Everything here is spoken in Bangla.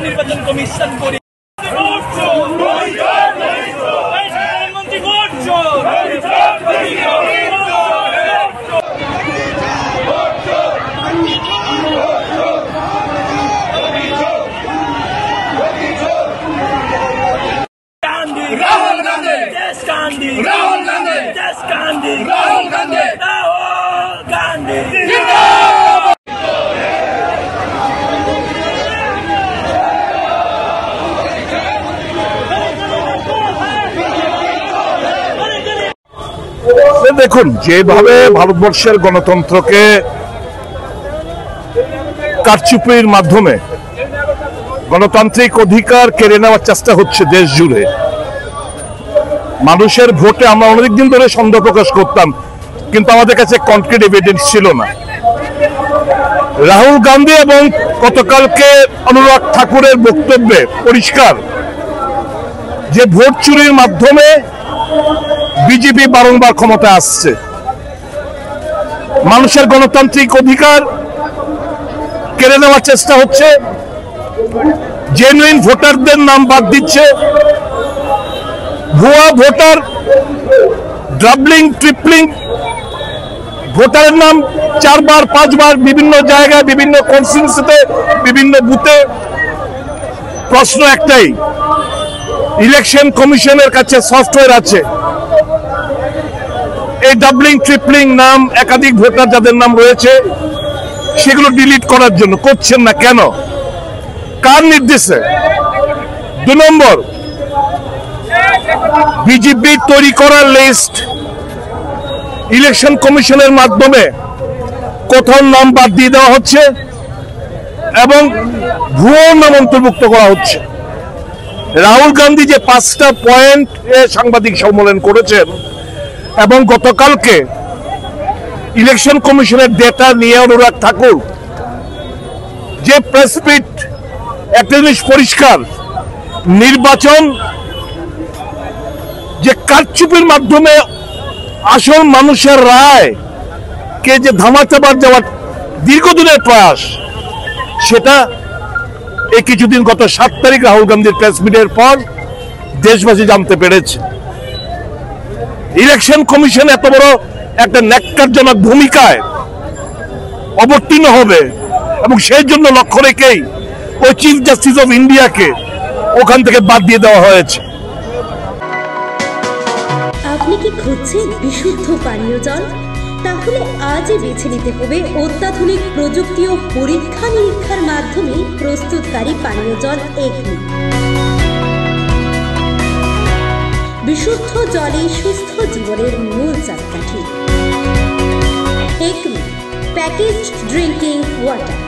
निर्वाचन कमिशन राहुल गांधी দেখুন যেভাবে ভারতবর্ষের গণতন্ত্রকে কারচুপির মাধ্যমে গণতান্ত্রিক অধিকার কেড়ে নেওয়ার চেষ্টা হচ্ছে দেশ জুড়ে, মানুষের ভোটে আমরা অনেকদিন ধরে সন্দেহ প্রকাশ করতাম, কিন্তু আমাদের কাছে কনক্রিট এভিডেন্স ছিল না। রাহুল গান্ধী এবং গতকালকে অনুরাগ ঠাকুরের বক্তব্যে পরিষ্কার যে ভোট চুরির মাধ্যমে বিজেপি বারংবার ক্ষমতায় আসছে, মানুষের গণতান্ত্রিক অধিকার কেড়ে নেওয়ার চেষ্টা হচ্ছে, জেনুইন ভোটারদের নাম বাদ দিচ্ছে, ভুয়া ভোটার, ডাবলিং ট্রিপলিং ভোটারের নাম 4 বার 5 বার বিভিন্ন জায়গায় বিভিন্ন কনস্টিটিউয়েন্সিতে বিভিন্ন বুথে। প্রশ্ন একটাই, ইলেকশন কমিশনের কাছে সফটওয়্যার আছে, এই ডাবলিং ট্রিপলিং নাম একাধিক ভোটার যাদের নাম রয়েছে সেগুলো ডিলিট করার জন্য করছেন না কেন? কার নির্দেশে? 2 নম্বর, বিজেপি তৈরি করা লিস্ট ইলেকশন কমিশনের মাধ্যমে কোথাও নাম বাদ দিয়ে দেওয়া হচ্ছে এবং ভুয়ো নাম অন্তর্ভুক্ত করা হচ্ছে। রাহুল গান্ধী যে 5টা পয়েন্ট সাংবাদিক সম্মেলন করেছেন এবং গতকালকে ইলেকশন কমিশনের ডেটা নিয়ে অনুরাগ ঠাকুর যে প্রেস মিট, একটা জিনিস পরিষ্কার, নির্বাচন যে কারচুপির মাধ্যমে আসল মানুষের রায় কে যে ধামাচাপা যাওয়ার দীর্ঘদিনের প্রয়াস, সেটা এই কিছুদিন গত 7 তারিখ রাহুল গান্ধীর প্রেস মিটের পর দেশবাসী জানতে পেরেছে। ইলেকশন কমিশন এত বড় একটা ন্যাক্কারজনক ভূমিকায় অবতীর্ণ হবে এবং সেই জন্য লক্ষ্য রেখেই ওই চিফ জাস্টিস অফ ইন্ডিয়াকে ওখান থেকে বাদ দিয়ে দেওয়া হয়েছে। আপনি কি খুঁজছেন বিশুদ্ধ পানীয় জল? তাহলে আজই বেছে নিতে হবে অত্যাধুনিক প্রযুক্তি ও পরীক্ষা নিরীক্ষার মাধ্যমে প্রস্তুতকারী পানীয় জল একমি। বিশুদ্ধ জলে সুস্থ জীবনের মূল চাকাঠি। Acme packaged drinking water.